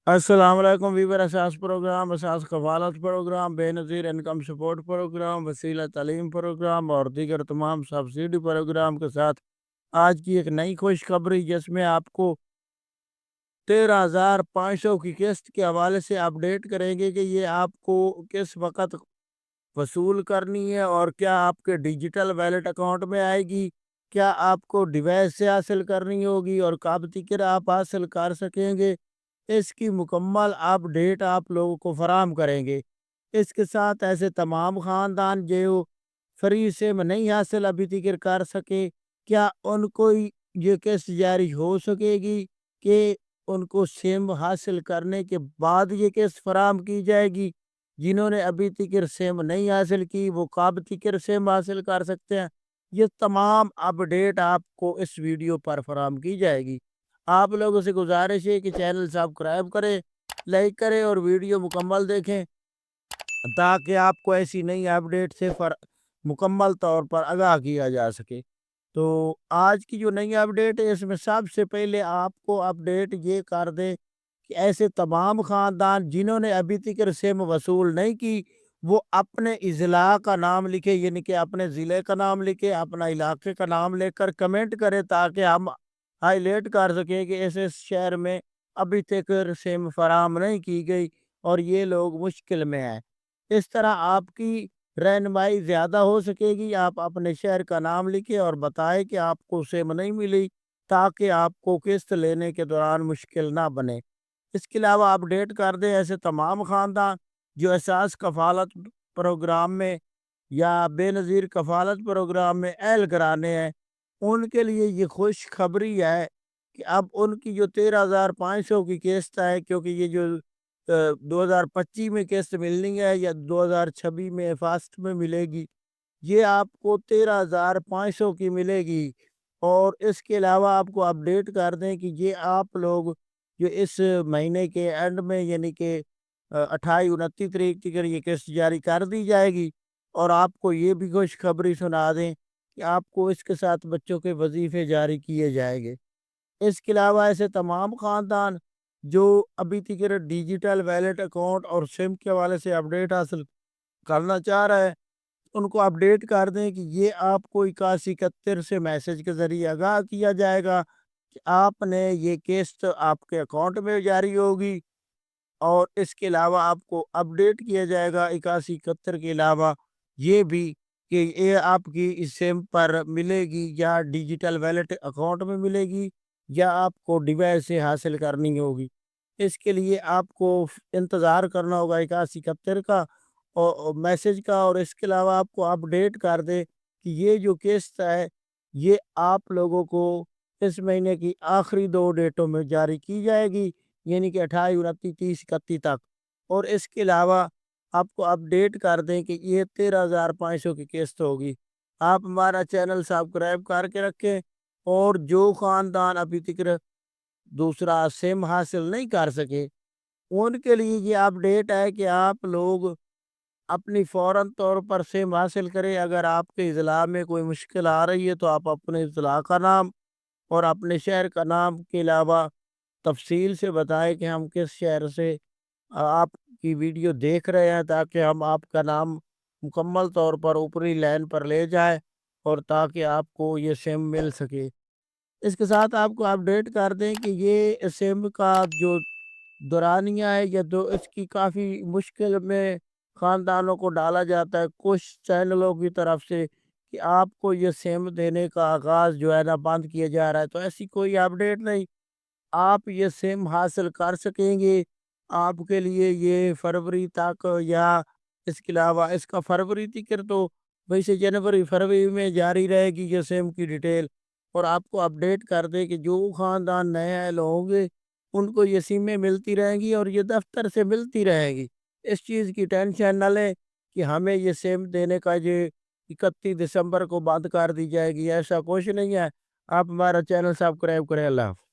السلام علیکم ویور اساس پروگرام اساس کفالت پروگرام بے نظیر انکم سپورٹ پروگرام وسیلہ تعلیم پروگرام اور دیگر تمام سبسڈی پروگرام کے ساتھ آج کی ایک نئی خوشخبری جس میں آپ کو 13,500 کی قسط کے حوالے سے اپڈیٹ کریں گے کہ یہ آپ کو کس وقت وصول کرنی ہے اور کیا آپ کے ڈیجیٹل ویلیٹ اکاؤنٹ میں آئے گی، کیا آپ کو ڈیوائس سے حاصل کرنی ہوگی اور کب تک آپ حاصل کر سکیں گے، اس کی مکمل اپڈیٹ آپ لوگوں کو فراہم کریں گے۔ اس کے ساتھ ایسے تمام خاندان جو فری سم نہیں حاصل ابھی تک کر سکے، کیا ان کو یہ قسط جاری ہو سکے گی کہ ان کو سم حاصل کرنے کے بعد یہ قسط فراہم کی جائے گی۔ جنہوں نے ابھی تک سم نہیں حاصل کی وہ کب تک سم حاصل کر سکتے ہیں، یہ تمام اپڈیٹ آپ کو اس ویڈیو پر فراہم کی جائے گی۔ آپ لوگوں سے گزارش ہے کہ چینل سبسکرائب کریں، لائک کریں اور ویڈیو مکمل دیکھیں تاکہ آپ کو ایسی نئی اپڈیٹ سے مکمل طور پر آگاہ کیا جا سکے۔ تو آج کی جو نئی اپڈیٹ ہے اس میں سب سے پہلے آپ کو اپڈیٹ یہ کر دیں کہ ایسے تمام خاندان جنہوں نے ابھی تک سم وصول نہیں کی وہ اپنے اضلاع کا نام لکھے، یعنی کہ اپنے ضلع کا نام لکھے، اپنا علاقے کا نام لے کر کمنٹ کرے تاکہ ہم ہائی لائٹ کر سکیں کہ اس شہر میں ابھی تک سم فراہم نہیں کی گئی اور یہ لوگ مشکل میں ہیں۔ اس طرح آپ کی رہنمائی زیادہ ہو سکے گی۔ آپ اپنے شہر کا نام لکھیں اور بتائیں کہ آپ کو سم نہیں ملی تاکہ آپ کو قسط لینے کے دوران مشکل نہ بنے۔ اس کے علاوہ اپڈیٹ کر دیں ایسے تمام خاندان جو اساس کفالت پروگرام میں یا بے نظیر کفالت پروگرام میں اہل کرانے ہیں، ان کے لیے یہ خوشخبری ہے کہ اب ان کی جو 13,500 کی قسط ہے، کیونکہ یہ جو 2025 میں قسط ملنی ہے یا 2026 میں فاسٹ میں ملے گی، یہ آپ کو 13,500 کی ملے گی۔ اور اس کے علاوہ آپ کو اپڈیٹ کر دیں کہ یہ آپ لوگ جو اس مہینے کے اینڈ میں یعنی کہ 28-29 تاریخ تک یہ قسط جاری کر دی جائے گی۔ اور آپ کو یہ بھی خوشخبری سنا دیں کہ آپ کو اس کے ساتھ بچوں کے وظیفے جاری کیے جائیں گے۔ اس کے علاوہ ایسے تمام خاندان جو ابھی تک ڈیجیٹل ویلیٹ اکاؤنٹ اور سم کے حوالے سے اپڈیٹ حاصل کرنا چاہ رہے ہیں، ان کو اپڈیٹ کر دیں کہ یہ آپ کو 8171 سے میسج کے ذریعے آگاہ کیا جائے گا کہ آپ نے یہ قسط آپ کے اکاؤنٹ میں جاری ہوگی۔ اور اس کے علاوہ آپ کو اپڈیٹ کیا جائے گا 8171 کے علاوہ یہ بھی کہ یہ آپ کی اس سم پر ملے گی یا ڈیجیٹل ویلیٹ اکاؤنٹ میں ملے گی یا آپ کو ڈیوائس سے حاصل کرنی ہوگی۔ اس کے لیے آپ کو انتظار کرنا ہوگا 8171 کا اور میسج کا۔ اور اس کے علاوہ آپ کو اپڈیٹ کر دے کہ یہ جو قسط ہے یہ آپ لوگوں کو اس مہینے کی آخری 2 ڈیٹوں میں جاری کی جائے گی، یعنی کہ 28، 29، 30، 31 تک۔ اور اس کے علاوہ آپ کو اپڈیٹ کر دیں کہ یہ 13,500 کی قسط ہوگی۔ آپ ہمارا چینل سبسکرائب کر کے رکھیں اور جو خاندان ابھی تک دوسرا سم حاصل نہیں کر سکے ان کے لیے یہ اپڈیٹ ہے کہ آپ لوگ اپنی فوراً طور پر سم حاصل کریں۔ اگر آپ کے اضلاع میں کوئی مشکل آ رہی ہے تو آپ اپنے اضلاع کا نام اور اپنے شہر کا نام کے علاوہ تفصیل سے بتائیں کہ ہم کس شہر سے آپ کی ویڈیو دیکھ رہے ہیں تاکہ ہم آپ کا نام مکمل طور پر اوپری لائن پر لے جائیں اور تاکہ آپ کو یہ سم مل سکے۔ اس کے ساتھ آپ کو اپڈیٹ کر دیں کہ یہ سم کا جو دورانیہ ہے یا تو اس کی کافی مشکل میں خاندانوں کو ڈالا جاتا ہے کچھ چینلوں کی طرف سے کہ آپ کو یہ سم دینے کا آغاز جو ہے نا بند کیا جا رہا ہے، تو ایسی کوئی اپڈیٹ نہیں، آپ یہ سم حاصل کر سکیں گے۔ آپ کے لیے یہ فروری تک یا اس کے علاوہ اس کا فروری تک تو ویسے جنوری فروری میں جاری رہے گی یہ سم کی ڈیٹیل۔ اور آپ کو اپڈیٹ کر دے کہ جو خاندان نئے اہل ہوں گے ان کو یہ سمیں ملتی رہیں گی اور یہ دفتر سے ملتی رہیں گی۔ اس چیز کی ٹینشن نہ لیں کہ ہمیں یہ سم دینے کا یہ 31 دسمبر کو بند کر دی جائے گی، ایسا کچھ نہیں ہے۔ آپ ہمارا چینل سبسکرائب کریں۔ اللہ حافظ۔